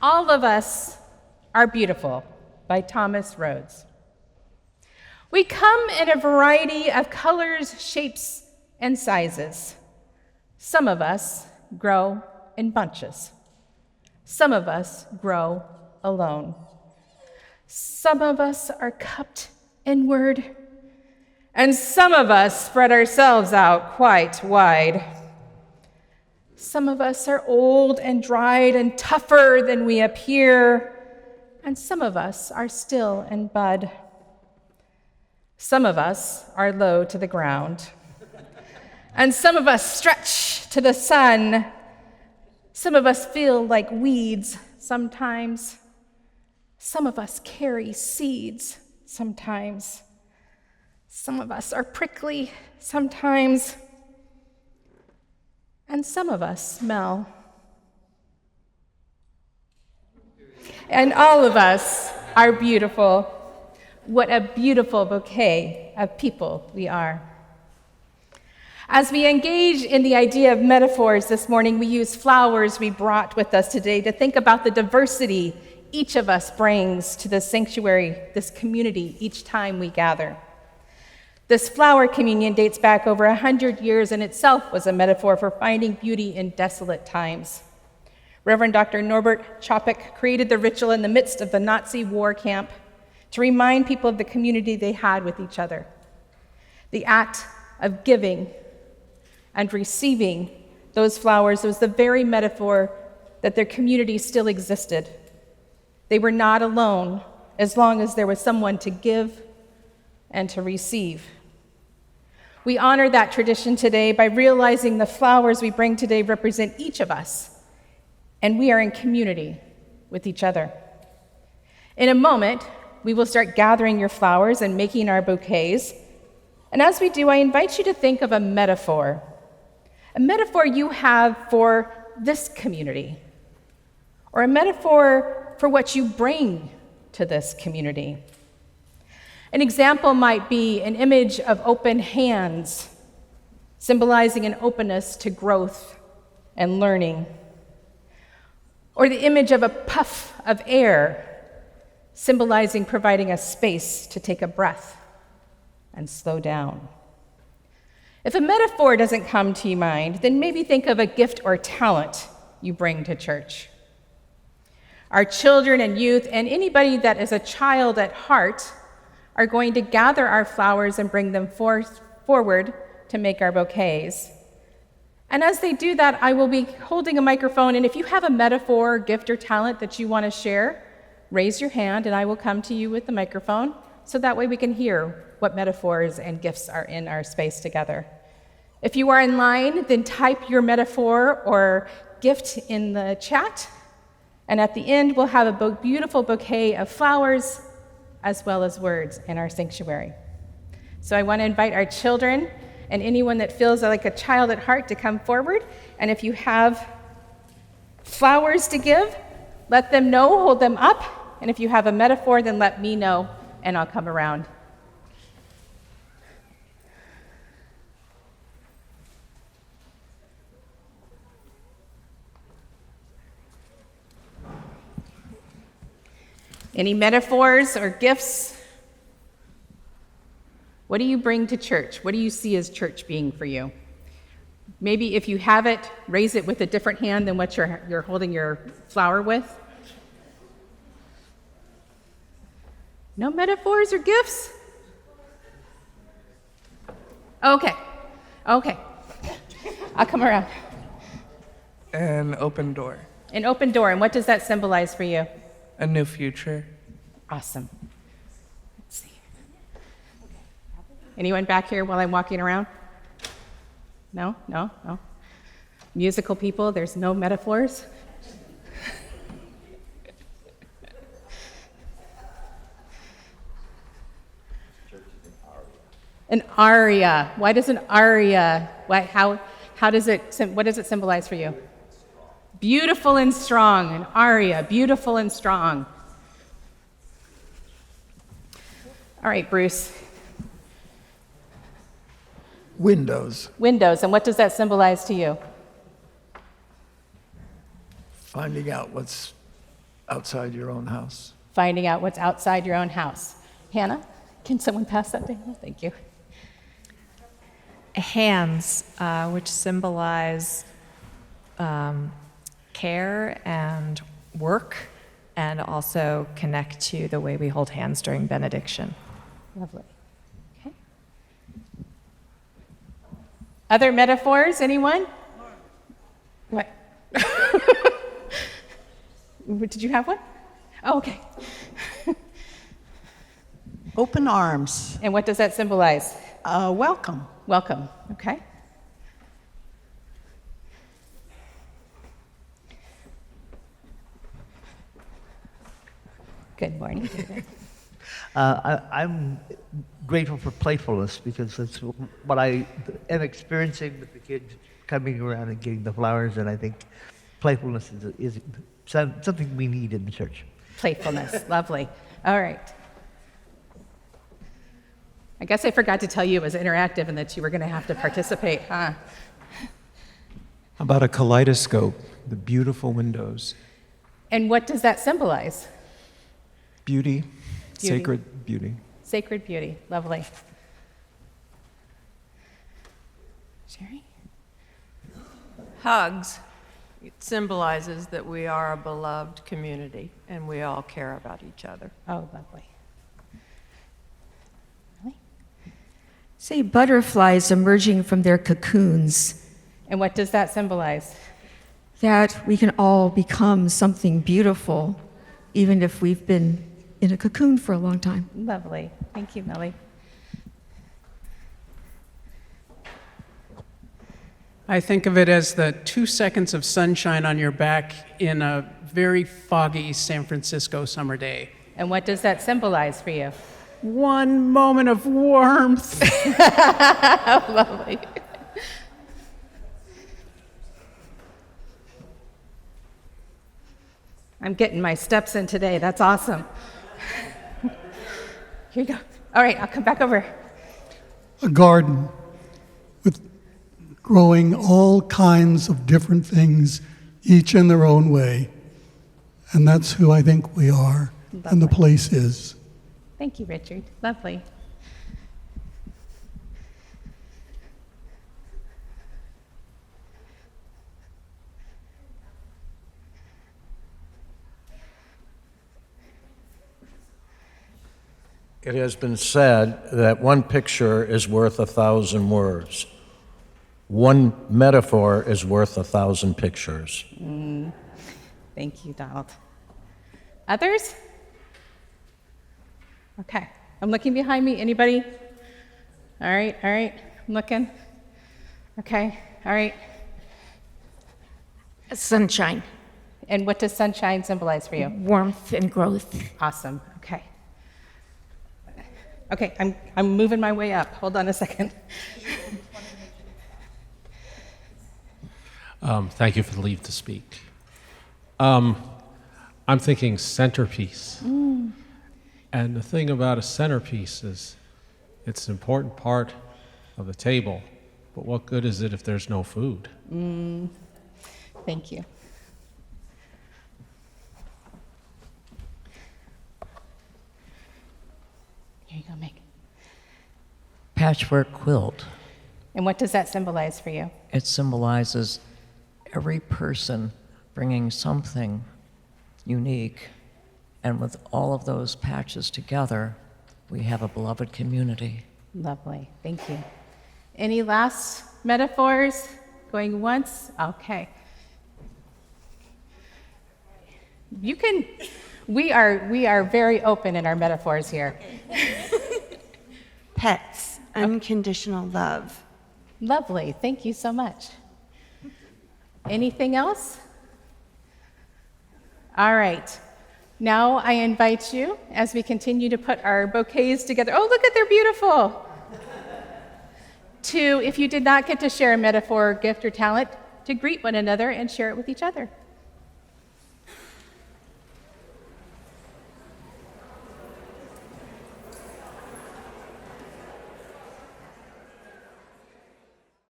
All of Us Are Beautiful by Thomas Rhodes. We come in a variety of colors, shapes, and sizes. Some of us grow in bunches. Some of us grow alone. Some of us are cupped inward, and some of us spread ourselves out quite wide. Some of us are old and dried and tougher than we appear, and some of us are still in bud. Some of us are low to the ground, and some of us stretch to the sun. Some of us feel like weeds sometimes. Some of us carry seeds sometimes. Some of us are prickly sometimes. And some of us smell. And all of us are beautiful. What a beautiful bouquet of people we are. As we engage in the idea of metaphors this morning, we use flowers we brought with us today to think about the diversity each of us brings to this sanctuary, this community, each time we gather. This flower communion dates back over 100 years and itself was a metaphor for finding beauty in desolate times. Reverend Dr. Norbert Chopik created the ritual in the midst of the Nazi war camp to remind people of the community they had with each other. The act of giving and receiving those flowers was the very metaphor that their community still existed. They were not alone as long as there was someone to give and to receive. We honor that tradition today by realizing the flowers we bring today represent each of us, and we are in community with each other. In a moment, we will start gathering your flowers and making our bouquets. And as we do, I invite you to think of a metaphor you have for this community, or a metaphor for what you bring to this community. An example might be an image of open hands, symbolizing an openness to growth and learning. Or the image of a puff of air, symbolizing providing a space to take a breath and slow down. If a metaphor doesn't come to your mind, then maybe think of a gift or talent you bring to church. Our children and youth, and anybody that is a child at heart, are going to gather our flowers and bring them forward to make our bouquets. And as they do that, I will be holding a microphone, and if you have a metaphor, gift, or talent that you want to share, raise your hand, and I will come to you with the microphone, so that way we can hear what metaphors and gifts are in our space together. If you are in line, then type your metaphor or gift in the chat, and at the end, we'll have a beautiful bouquet of flowers as well as words in our sanctuary. So I want to invite our children and anyone that feels like a child at heart to come forward. And if you have flowers to give, let them know, hold them up. And if you have a metaphor, then let me know, and I'll come around. Any metaphors or gifts? What do you bring to church? What do you see as church being for you? Maybe if you have it, raise it with a different hand than what you're holding your flower with. No metaphors or gifts? Okay. I'll come around. An open door. An open door, and what does that symbolize for you? A new future. Awesome. Let's see. Anyone back here while I'm walking around? No? Musical people, there's no metaphors? An aria. Why does an aria, what does it symbolize for you? Beautiful and strong, an aria, beautiful and strong. All right, Bruce. Windows. Windows, and what does that symbolize to you? Finding out what's outside your own house. Finding out what's outside your own house. Hannah, can someone pass that to Hannah? Thank you. Hands, which symbolize care and work, and also connect to the way we hold hands during benediction. Lovely. Okay. Other metaphors, anyone? What? Did you have one? Oh, okay. Open arms. And what does that symbolize? Welcome. Welcome. Okay. Good morning, David. I'm grateful for playfulness because that's what I am experiencing with the kids coming around and getting the flowers, and I think playfulness is something we need in the church. Playfulness. Lovely. All right. I guess I forgot to tell you it was interactive and that you were going to have to participate, huh? How about a kaleidoscope, the beautiful windows? And what does that symbolize? Beauty, Beauty. sacred beauty. Sacred beauty. Lovely. Sherry? Hugs. It symbolizes that we are a beloved community and we all care about each other. Oh, lovely. Really? Say butterflies emerging from their cocoons, And what does that symbolize? that we can all become something beautiful, even if we've been in a cocoon for a long time. Lovely. Thank you, Millie. I think of it as the 2 seconds of sunshine on your back in a very foggy San Francisco summer day. And what does that symbolize for you? One moment of warmth. Lovely. I'm getting my steps in today. That's awesome. Here you go. All right, I'll come back over. A garden with growing all kinds of different things, each in their own way. And that's who I think we are, and the place is. Thank you, Richard. Lovely. It has been said that one picture is worth 1,000 words. One metaphor is worth 1,000 pictures. Thank you, Donald. Others? Okay. I'm looking behind me. Anybody? All right. I'm looking. Okay. All right. Sunshine, And what does sunshine symbolize for you? warmth, and growth. Awesome. Okay. Okay, I'm moving my way up. Hold on a second. Thank you for the leave to speak. I'm thinking centerpiece. And the thing about a centerpiece is it's an important part of the table, but what good is it if there's no food? Thank you. Here you go, Meg. Patchwork quilt. And what does that symbolize for you? It symbolizes every person bringing something unique, and with all of those patches together, we have a beloved community. Lovely. Thank you. Any last metaphors? Going once? Okay. You can, we are very open in our metaphors here. Pets, unconditional love. Lovely. Thank you so much. Anything else? All right. Now I invite you, as we continue to put our bouquets together. Oh, look at, they're beautiful. To, if you did not get to share a metaphor, gift, or talent, to greet one another and share it with each other.